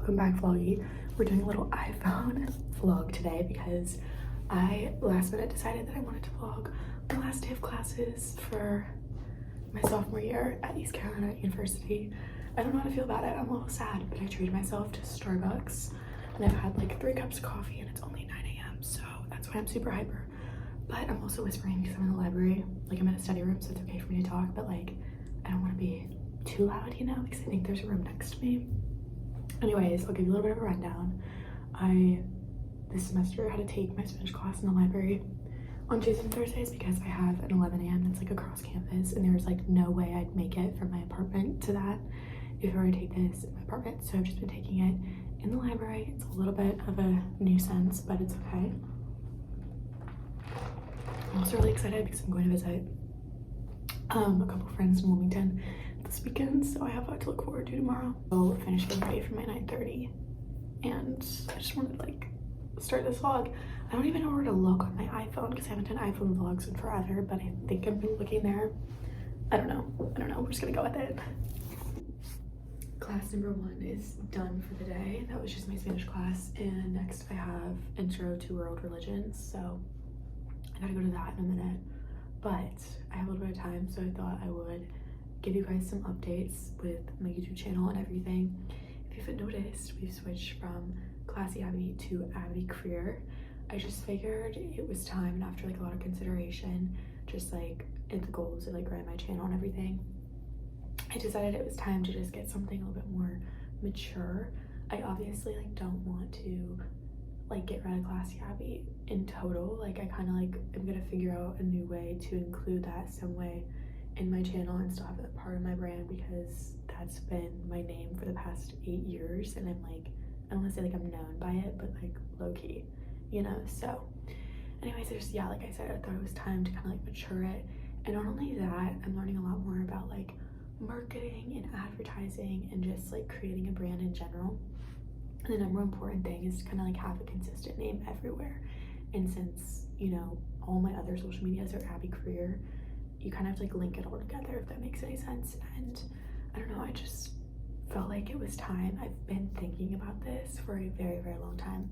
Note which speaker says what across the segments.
Speaker 1: Welcome back, vloggy. We're doing a little iPhone vlog today because I last minute decided that I wanted to vlog the last day of classes for my sophomore year at East Carolina University. I don't know how to feel about it. I'm a little sad, but I treated myself to Starbucks and I've had like 3 cups of coffee and it's only 9 a.m. So that's why I'm super hyper. But I'm also whispering because I'm in the library. Like, I'm in a study room, so it's okay for me to talk, but like I don't want to be too loud, you know, because I think there's a room next to me. Anyways, I'll give you a little bit of a rundown. This semester had to take my Spanish class in the library on Tuesdays and Thursdays because I have an 11 a.m. that's like across campus, and there was like no way I'd make it from my apartment to that if I were to take this in my apartment. So I've just been taking it in the library. It's a little bit of a nuisance, but it's okay. I'm also really excited because I'm going to visit a couple friends in Wilmington this weekend, so I have that to look forward to tomorrow. I'll finish getting ready for my 9:30, and I just wanted to like start this vlog. I don't even know where to look on my iPhone because I haven't done iPhone vlogs in forever, but I think I've been looking there. I don't know, we're just gonna go with it. Class number 1 is done for the day. That was just my Spanish class, and next I have Intro to World Religions, so I gotta go to that in a minute. But I have a little bit of time, so I thought I would give you guys some updates with my YouTube channel and everything. If you haven't noticed, we've switched from Classy Abby to Abby Career. I just figured it was time, and after like a lot of consideration, just like in the goals of like growing my channel and everything, I decided it was time to just get something a little bit more mature. I obviously like don't want to like get rid of Classy Abby in total. Like, I kind of like am gonna figure out a new way to include that some way in my channel and still have it part of my brand, because that's been my name for the past 8 years, and I'm like, I don't want to say like I'm known by it, but like low-key, you know. So anyways, there's, yeah, like I said, I thought it was time to kind of like mature it. And not only that, I'm learning a lot more about like marketing and advertising and just like creating a brand in general. And the number important thing is to kind of like have a consistent name everywhere. And since, you know, all my other social medias are Abby Career, you kind of have to like link it all together, if that makes any sense. And I don't know, I just felt like it was time. I've been thinking about this for a very, very long time,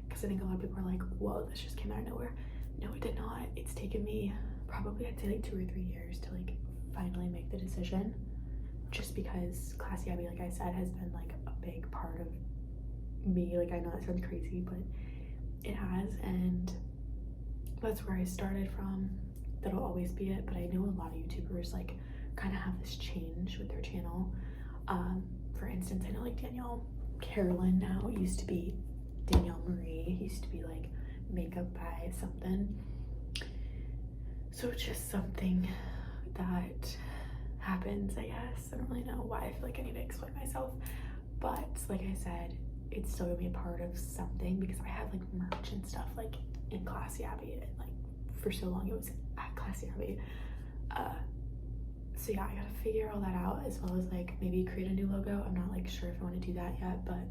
Speaker 1: because I think a lot of people are like, whoa, this just came out of nowhere. No, it did not. It's taken me probably, I'd say like 2 or 3 years to like finally make the decision, just because Classy Abby, like I said, has been like a big part of me. Like, I know that sounds crazy, but it has, and that's where I started from. That'll always be it. But I know a lot of YouTubers like kind of have this change with their channel. For instance, I know like Danielle Carolyn now, it used to be Danielle Marie, it used to be like Makeup by something. So it's just something that happens, I guess. I don't really know why I feel like I need to explain myself, but like I said, it's still gonna be a part of something, because I have like merch and stuff like in Classy Abby, and like for so long it was at Classy Abby. So yeah, I gotta figure all that out, as well as like maybe create a new logo. I'm not like sure if I want to do that yet, but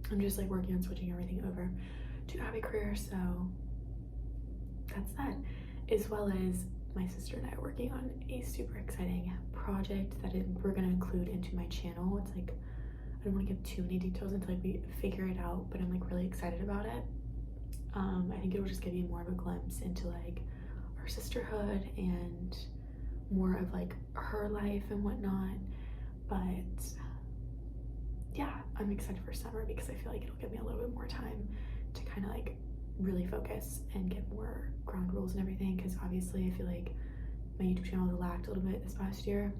Speaker 1: I'm just like working on switching everything over to Abby Career. So that's that, as well as my sister and I are working on a super exciting project that we're gonna include into my channel. It's like, I don't want to give too many details until like we figure it out, but I'm like really excited about it. I think it'll just give you more of a glimpse into like our sisterhood and more of like her life and whatnot. But yeah, I'm excited for summer because I feel like it'll give me a little bit more time to kind of like really focus and get more ground rules and everything, because obviously I feel like my YouTube channel has lacked a little bit this past year,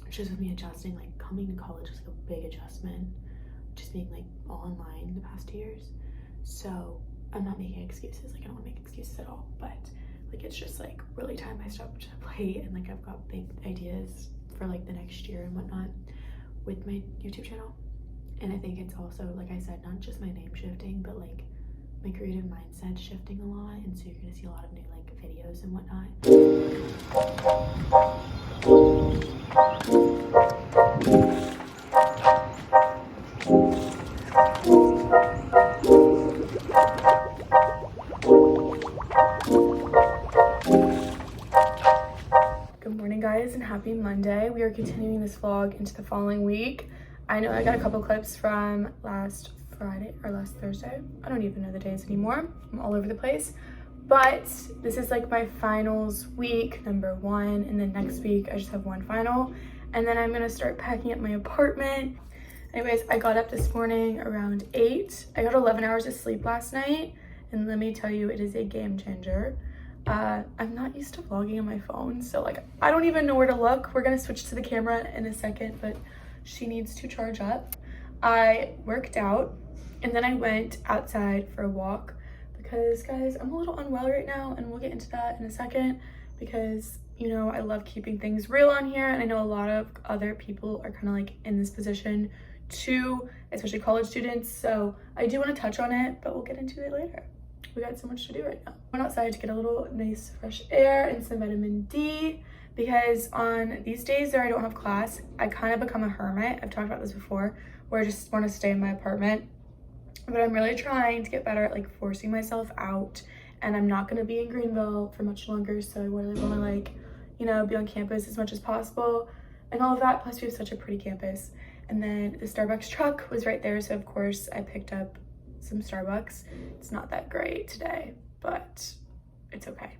Speaker 1: just with me adjusting. Like, coming to college was like a big adjustment, just being like all online the past 2 years. So I'm not making excuses, like I don't want to make excuses at all, but like it's just like really time I stopped to play, and like I've got big ideas for like the next year and whatnot with my YouTube channel. And I think it's also, like I said, not just my name shifting, but like my creative mindset shifting a lot, and so you're gonna see a lot of new like videos and whatnot. Good morning, guys, and happy Monday. We are continuing this vlog into the following week. I know I got a couple clips from last Friday or last Thursday. I don't even know the days anymore. I'm all over the place. But this is like my finals week, number 1, and then next week I just have 1 final. And then I'm gonna start packing up my apartment. Anyways, I got up this morning around 8. I got 11 hours of sleep last night, and let me tell you, it is a game changer. I'm not used to vlogging on my phone, so like I don't even know where to look. We're gonna switch to the camera in a second, but she needs to charge up. I worked out, and then I went outside for a walk because, guys, I'm a little unwell right now, and we'll get into that in a second because, you know, I love keeping things real on here, and I know a lot of other people are kind of like in this position too, especially college students, so I do want to touch on it, but we'll get into it later. We got so much to do right now. I went outside to get a little nice fresh air and some vitamin D because on these days where I don't have class, I kind of become a hermit. I've talked about this before, where I just want to stay in my apartment. But I'm really trying to get better at like forcing myself out, and I'm not going to be in Greenville for much longer, so I really want to like, you know, be on campus as much as possible and all of that. Plus we have such a pretty campus. And then the Starbucks truck was right there, so of course I picked up some Starbucks. It's not that great today, but it's okay.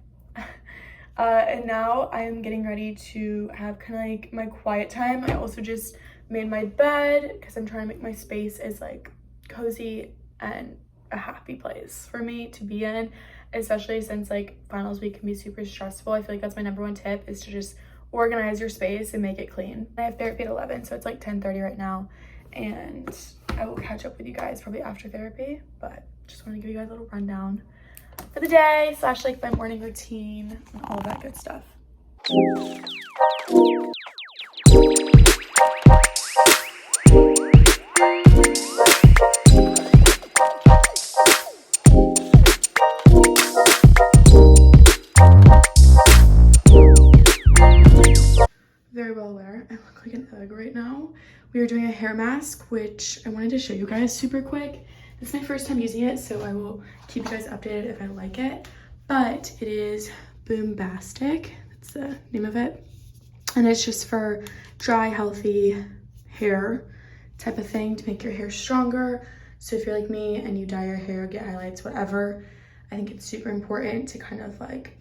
Speaker 1: And now I am getting ready to have kind of like my quiet time. I also just made my bed because I'm trying to make my space as like cozy and a happy place for me to be in, especially since like finals week can be super stressful. I feel like that's my number 1 tip, is to just organize your space and make it clean. I have therapy at 11, so it's like 10:30 right now, and I will catch up with you guys probably after therapy, but just want to give you guys a little rundown for the day / like my morning routine and all that good stuff. Very well aware I look like an egg right now. We are doing a hair mask, which I wanted to show you guys super quick. This is my first time using it, so I will keep you guys updated if I like it. But it is Boombastic, that's the name of it. And it's just for dry, healthy hair type of thing to make your hair stronger. So if you're like me and you dye your hair, get highlights, whatever, I think it's super important to kind of like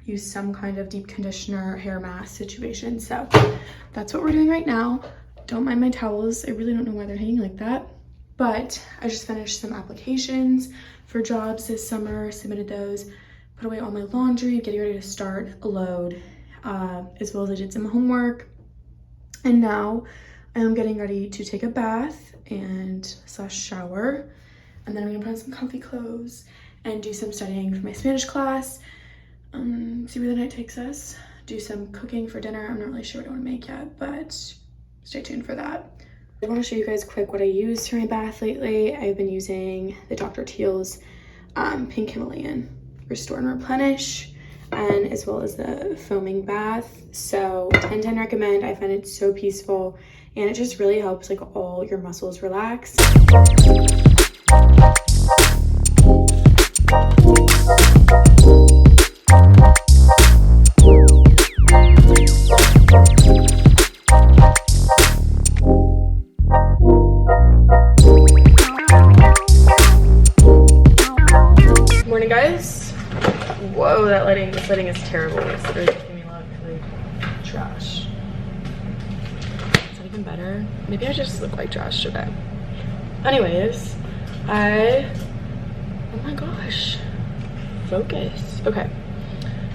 Speaker 1: use some kind of deep conditioner hair mask situation. So that's what we're doing right now. Don't mind my towels. I really don't know why they're hanging like that. But I just finished some applications for jobs this summer, submitted those, put away all my laundry, getting ready to start a load, as well as I did some homework. And now I'm getting ready to take a bath and / shower. And then I'm gonna put on some comfy clothes and do some studying for my Spanish class. See where the night takes us. Do some cooking for dinner. I'm not really sure what I want to make yet, but stay tuned for that. I want to show you guys quick what I used for my bath lately. I've been using the Dr. Teal's Pink Himalayan Restore and Replenish, and as well as the foaming bath. So 10/10 recommend. I find it so peaceful, and it just really helps like all your muscles relax. Morning, guys. Whoa, this lighting is terrible. It's literally making me look like trash. Is that even better? Maybe I just look like trash today. Anyways, oh my gosh, focus. Okay,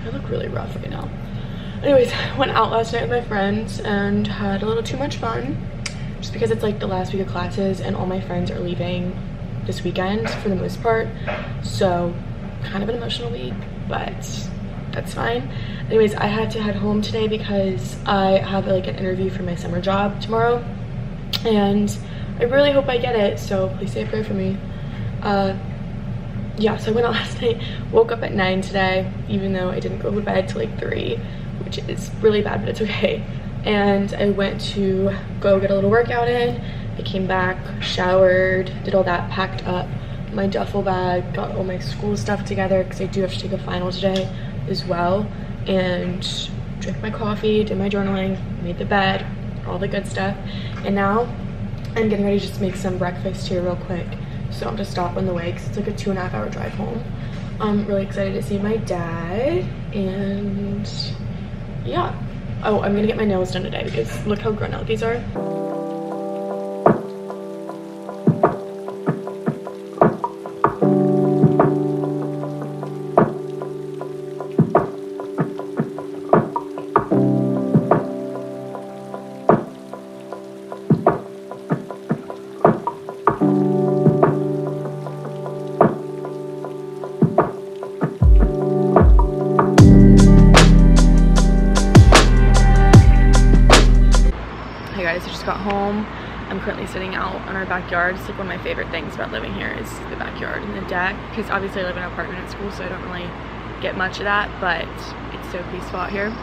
Speaker 1: I look really rough right now. Anyways, I went out last night with my friends and had a little too much fun, just because it's like the last week of classes and all my friends are leaving this weekend for the most part, so kind of an emotional week, but that's fine. Anyways, I had to head home today because I have like an interview for my summer job tomorrow, and I really hope I get it, so please say a prayer for me. Yeah, so I went out last night, woke up at 9 today, even though I didn't go to bed till like 3, which is really bad, but it's okay. And I went to go get a little workout in. I came back, showered, did all that, packed up my duffel bag, got all my school stuff together because I do have to take a final today as well, and drank my coffee, did my journaling, made the bed, all the good stuff. And now I'm getting ready just to make some breakfast here real quick, so I'll just stop on the way because it's like a 2.5 hour drive home. I'm really excited to see my dad, and yeah. Oh, I'm gonna get my nails done today because look how grown out these are. Got home. I'm currently sitting out on our backyard. It's like one of my favorite things about living here is the backyard and the deck, because obviously I live in an apartment at school, so I don't really get much of that, but it's so peaceful out here.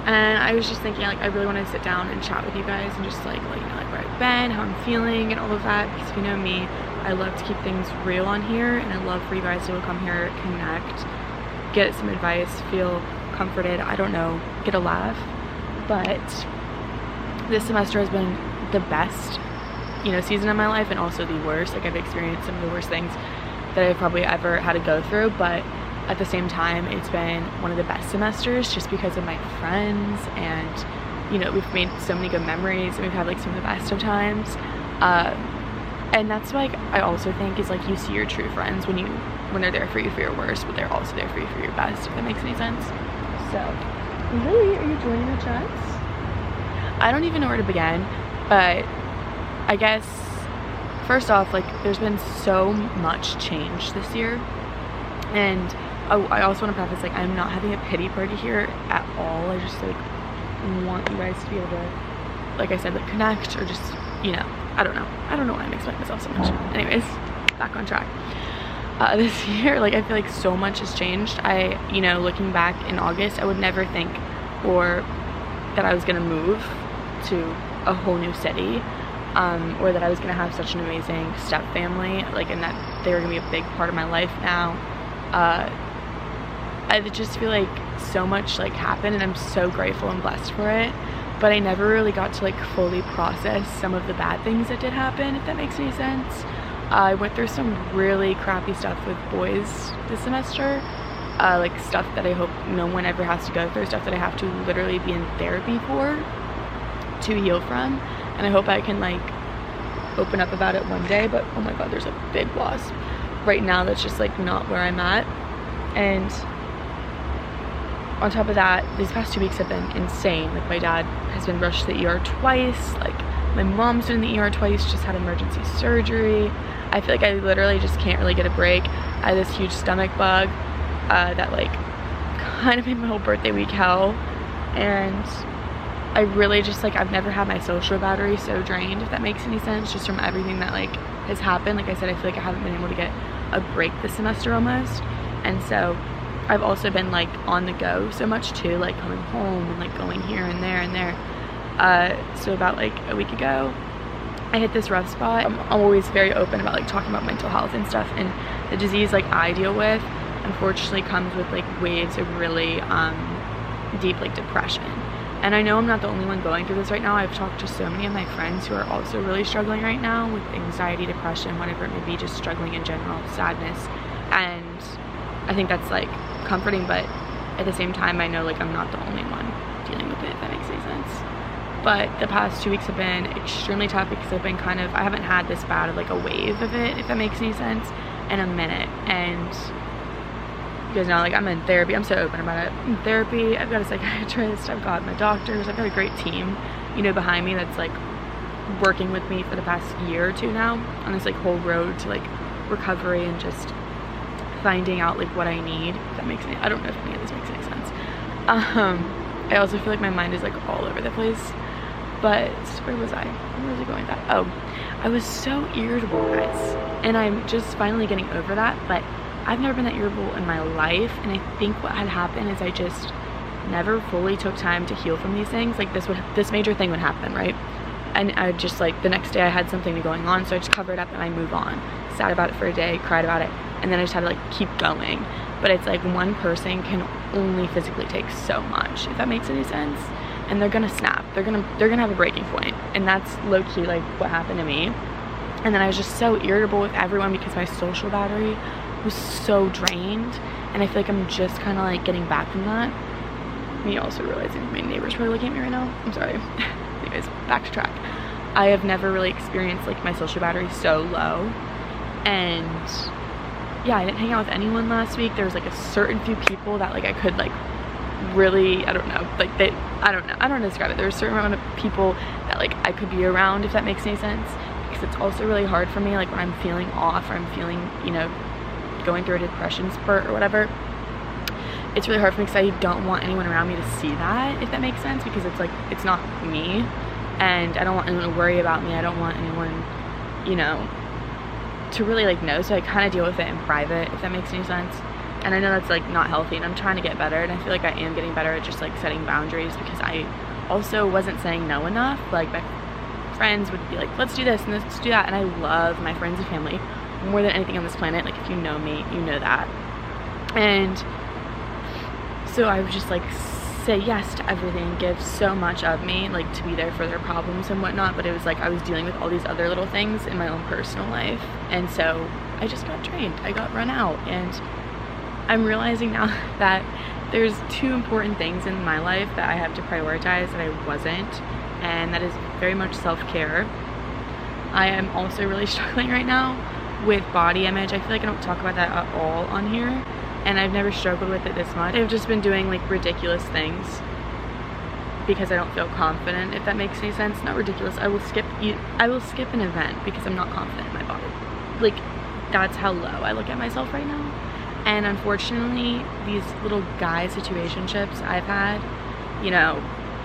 Speaker 1: And I was just thinking, like, I really want to sit down and chat with you guys and just like let you know like where I've been, how I'm feeling, and all of that, because if you know me, I love to keep things real on here, and I love for you guys to come here, connect, get some advice, feel comforted, I don't know, get a laugh. But this semester has been the best, you know, season of my life, and also the worst. Like, I've experienced some of the worst things that I've probably ever had to go through, but at the same time, it's been one of the best semesters just because of my friends, and, you know, we've made so many good memories, and we've had like some of the best of times. And that's like, I also think is like, you see your true friends when they're there for you for your worst, but they're also there for you for your best, if that makes any sense. So, Lily, are you joining the chats? I don't even know where to begin, but I guess first off, like, there's been so much change this year, and I also want to preface, like, I'm not having a pity party here at all. I just like want you guys to be able to, like I said, like, connect, or just, you know, I don't know why I'm explaining myself so much. Anyways, back on track. This year, like, I feel like so much has changed. You know, looking back in August, I would never think or that I was gonna move to a whole new city, or that I was gonna have such an amazing step family, like, and that they were gonna be a big part of my life now. I just feel like so much like happened, and I'm so grateful and blessed for it, but I never really got to like fully process some of the bad things that did happen, if that makes any sense. I went through some really crappy stuff with boys this semester, like stuff that I hope no one ever has to go through, stuff that I have to literally be in therapy for to heal from, and I hope I can like open up about it one day. But oh my god, there's a big wasp right now that's just like not where I'm at. And on top of that, these past 2 weeks have been insane. Like, my dad has been rushed to the ER twice, like my mom's been in the ER twice, just had emergency surgery. I feel like I literally just can't really get a break. I had this huge stomach bug that like kind of made my whole birthday week hell, and I really just like, I've never had my social battery so drained, if that makes any sense, just from everything that like has happened. Like I said, I feel like I haven't been able to get a break this semester almost, and so I've also been like on the go so much too, like coming home and like going here and there and there. So about like a week ago, I hit this rough spot. I'm always very open about like talking about mental health and stuff, and the disease like I deal with unfortunately comes with like waves of really deep like depression. And I know I'm not the only one going through this right now. I've talked to so many of my friends who are also really struggling right now with anxiety, depression, whatever it may be, just struggling in general, sadness. And I think that's like comforting, but at the same time, I know like I'm not the only one dealing with it, if that makes any sense. But the past 2 weeks have been extremely tough because I've been I haven't had this bad of like a wave of it, if that makes any sense, in a minute. And you guys know, like, I'm in therapy. I'm so open about it. I'm in therapy. I've got a psychiatrist. I've got my doctors. I've got a great team, you know, behind me that's like working with me for the past year or two now on this like whole road to like recovery and just finding out like what I need, if that makes any, I don't know if any of this makes any sense. I also feel like my mind is like all over the place. But where was I going with that? Oh, I was so irritable, guys, and I'm just finally getting over that. But I've never been that irritable in my life, and I think what had happened is I just never fully took time to heal from these things. Like this major thing would happen, right? And I just like the next day I had something going on, so I just covered it up and I move on. Sad about it for a day, cried about it, and then I just had to like keep going. But it's like one person can only physically take so much, if that makes any sense. and they're gonna snap. They're gonna have a breaking point, and that's low-key like what happened to me. And then I was just so irritable with everyone because my social battery was so drained, and I feel like I'm just kind of like getting back from that. Me also realizing my neighbor's probably looking at me right now. I'm sorry. Anyways, back to track. I have never really experienced like my social battery so low, and yeah, I didn't hang out with anyone last week. There was like a certain few people that like I could like really, I don't know, like I don't know how to describe it. There was a certain amount of people that like I could be around, if that makes any sense, because it's also really hard for me like when I'm feeling off or I'm feeling, you know, going through a depression spurt or whatever. It's really hard for me because I don't want anyone around me to see that, if that makes sense, because it's like, it's not me, and I don't want anyone to worry about me. I don't want anyone, you know, to really like know, so I kind of deal with it in private, if that makes any sense. And I know that's like not healthy, and I'm trying to get better, and I feel like I am getting better at just like setting boundaries, because I also wasn't saying no enough. Like my friends would be like, let's do this and let's do that, and I love my friends and family more than anything on this planet. Like if you know me, you know that. And so I would just like say yes to everything, give so much of me, like to be there for their problems and whatnot, but it was like I was dealing with all these other little things in my own personal life, and so I just got drained. I got run out, and I'm realizing now that there's two important things in my life that I have to prioritize that I wasn't, and that is very much self-care. I am also really struggling right now with body image. I feel like I don't talk about that at all on here, and I've never struggled with it this much. I've just been doing like ridiculous things because I don't feel confident, if that makes any sense. Not ridiculous. I will skip an event because I'm not confident in my body. Like that's how low I look at myself right now. And unfortunately, these little guy situationships I've had, you know,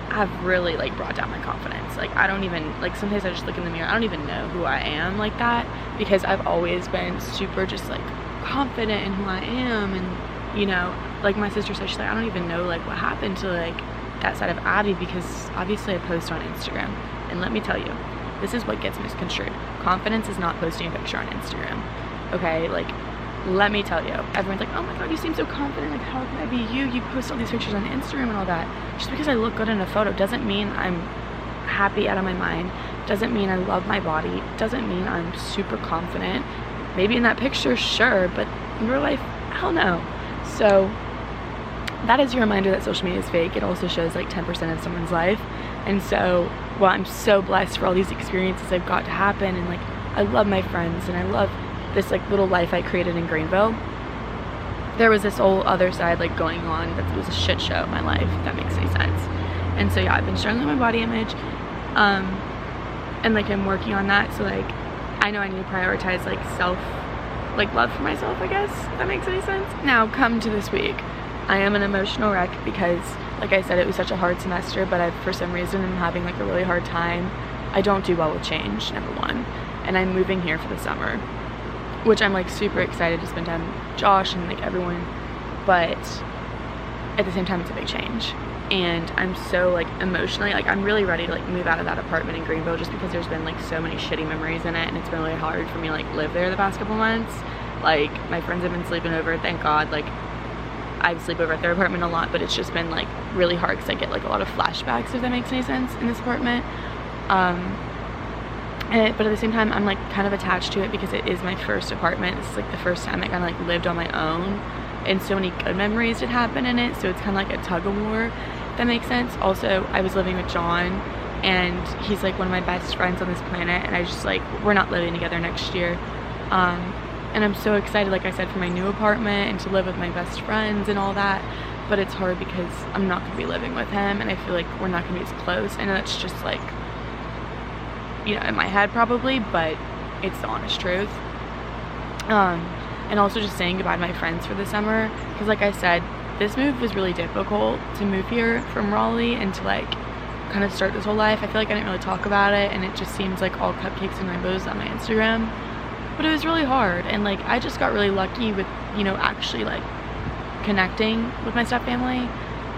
Speaker 1: have really like brought down my confidence. Like I don't even, like sometimes I just look in the mirror, I don't even know who I am like that, because I've always been super just like confident in who I am. And you know, like my sister said, she's like, I don't even know like what happened to like that side of Abby, because obviously I post on Instagram, and let me tell you, this is what gets misconstrued. Confidence is not posting a picture on Instagram, okay? Like let me tell you, everyone's like, oh my god, you seem so confident, like how can I be you? You post all these pictures on Instagram and all that. Just because I look good in a photo doesn't mean I'm happy out of my mind, doesn't mean I love my body, doesn't mean I'm super confident. Maybe in that picture, sure, but in real life, hell no. So that is your reminder that social media is fake. It also shows like 10% of someone's life. And so, well, I'm so blessed for all these experiences I've got to happen, and like I love my friends, and I love this like little life I created in Greenville. There was this whole other side like going on that was a shit show in my life, if that makes any sense. And so yeah, I've been struggling with my body image, and like I'm working on that. So like I know I need to prioritize like love for myself, I guess, if that makes any sense. Now come to this week, I am an emotional wreck because like I said, it was such a hard semester, but I for some reason I'm having like a really hard time. I don't do well with change, number one, and I'm moving here for the summer, which I'm like super excited to spend time with Josh and like everyone, but at the same time it's a big change, and I'm so like emotionally, like I'm really ready to like move out of that apartment in Greenville, just because there's been like so many shitty memories in it, and it's been really hard for me to like live there the past couple months. Like my friends have been sleeping over, thank god. Like I sleep over at their apartment a lot, but it's just been like really hard because I get like a lot of flashbacks, if that makes any sense, in this apartment. But at the same time, I'm like kind of attached to it because it is my first apartment. This is like the first time I kind of like lived on my own, and so many good memories did happen in it, so it's kind of like a tug of war, if that makes sense. Also, I was living with John, and he's like one of my best friends on this planet, and I just like, we're not living together next year, and I'm so excited, like I said, for my new apartment and to live with my best friends and all that. But it's hard because I'm not going to be living with him, and I feel like we're not going to be as close. I know that's just like, you know, in my head probably, but it's the honest truth. And also just saying goodbye to my friends for the summer, because like I said, this move was really difficult to move here from Raleigh and to like kind of start this whole life. I feel like I didn't really talk about it, and it just seems like all cupcakes and rainbows on my Instagram, but it was really hard. And like I just got really lucky with, you know, actually like connecting with my step family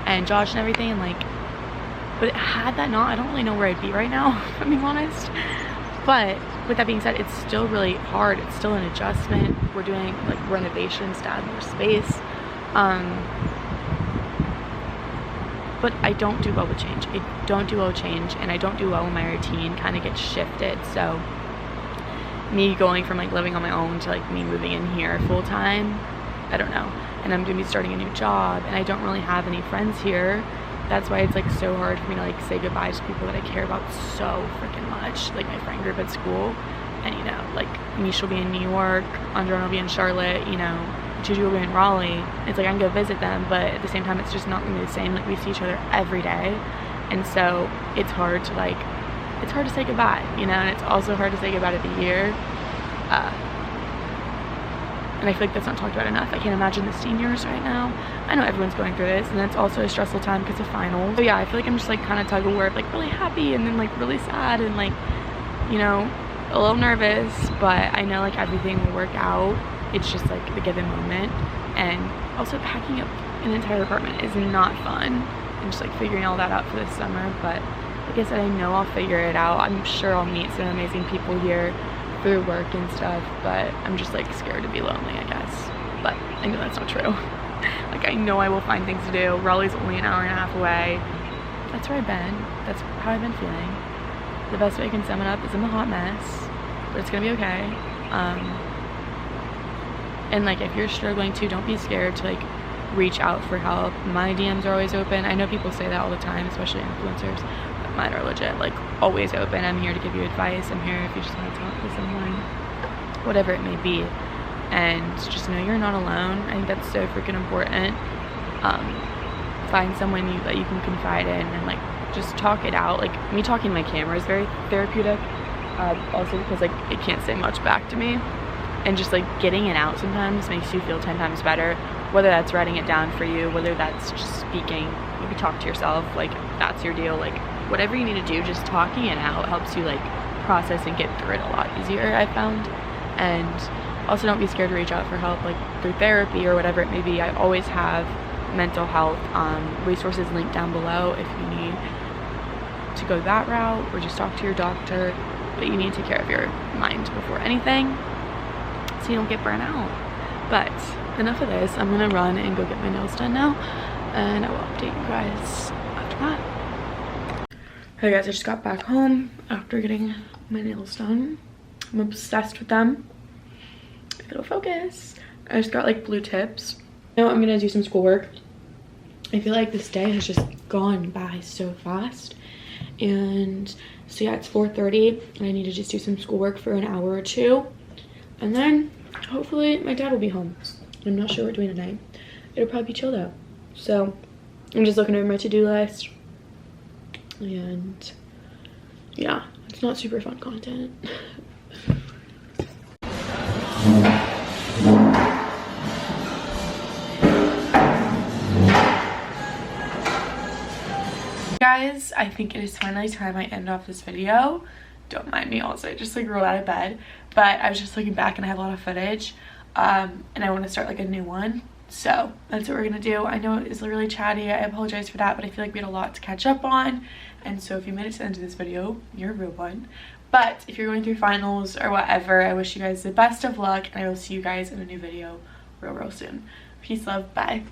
Speaker 1: and Josh and everything, and like, but had that not, I don't really know where I'd be right now, if I'm being honest. But with that being said, it's still really hard. It's still an adjustment. We're doing like renovations to add more space.
Speaker 2: but I don't do well with change. I don't do well with change, and I don't do well when my routine kind of gets shifted. So me going from like living on my own to like me moving in here full time, I don't know. And I'm gonna be starting a new job, and I don't really have any friends here. That's why it's like so hard for me to like say goodbye to people that I care about so freaking much, like my friend group at school. And you know, like Misha will be in New York, Andron will be in Charlotte, you know, Juju will be in Raleigh. It's like I can go visit them, but at the same time it's just not gonna be the same. Like we see each other every day, and so it's hard to like, it's hard to say goodbye, you know. And it's also hard to say goodbye to the year, and I feel like that's not talked about enough. I can't imagine the seniors right now. I know everyone's going through this, and it's also a stressful time because of finals. So yeah, I feel like I'm just like kind of tug of war of like really happy and then like really sad and like, you know, a little nervous, but I know like everything will work out. It's just like the given moment. And also packing up an entire apartment is not fun, and just like figuring all that out for this summer. But like I said, I know I'll figure it out. I'm sure I'll meet some amazing people here through work and stuff, but I'm just like scared to be lonely, I guess. But I know that's not true. Like I know I will find things to do. Raleigh's only an hour and a half away. That's where I've been. That's how I've been feeling. The best way I can sum it up is I'm a hot mess, but it's gonna be okay. And like if you're struggling too, don't be scared to like reach out for help. My DMs are always open. I know people say that all the time, especially influencers, but mine are legit, like always open. I'm here to give you advice. I'm here if you just want to talk to someone, whatever it may be. And just know you're not alone. I think that's so freaking important. Find someone that you can confide in and like just talk it out. Like me talking to my camera is very therapeutic, also because like it can't say much back to me, and just like getting it out sometimes makes you feel 10 times better, whether that's writing it down for you, whether that's just speaking, maybe talk to yourself, like that's your deal. Like whatever you need to do, just talking it out helps you like process and get through it a lot easier, I found. And also don't be scared to reach out for help, like through therapy or whatever it may be. I always have mental health resources linked down below if you need to go that route, or just talk to your doctor. But you need to take care of your mind before anything so you don't get burnt out. But enough of this. I'm gonna run and go get my nails done now, and I will update you guys after that. Hey guys, I just got back home after getting my nails done. I'm obsessed with them. If it'll focus. I just got like blue tips. Now I'm gonna do some schoolwork. I feel like this day has just gone by so fast. And so yeah, it's 4:30 and I need to just do some schoolwork for an hour or two. And then hopefully my dad will be home. I'm not sure what we're doing tonight. It'll probably be chill though. So I'm just looking over my to-do list. And yeah, it's not super fun content. Guys, I think it is finally time I end off this video. Don't mind me also, I just like rolled out of bed, but I was just looking back and I have a lot of footage, and I want to start like a new one, so that's what we're gonna do. I know it is really chatty, I apologize for that, but I feel like we had a lot to catch up on, and so if you made it to the end of this video, you're a real one. But if you're going through finals or whatever, I wish you guys the best of luck, and I will see you guys in a new video real soon. Peace, love, bye.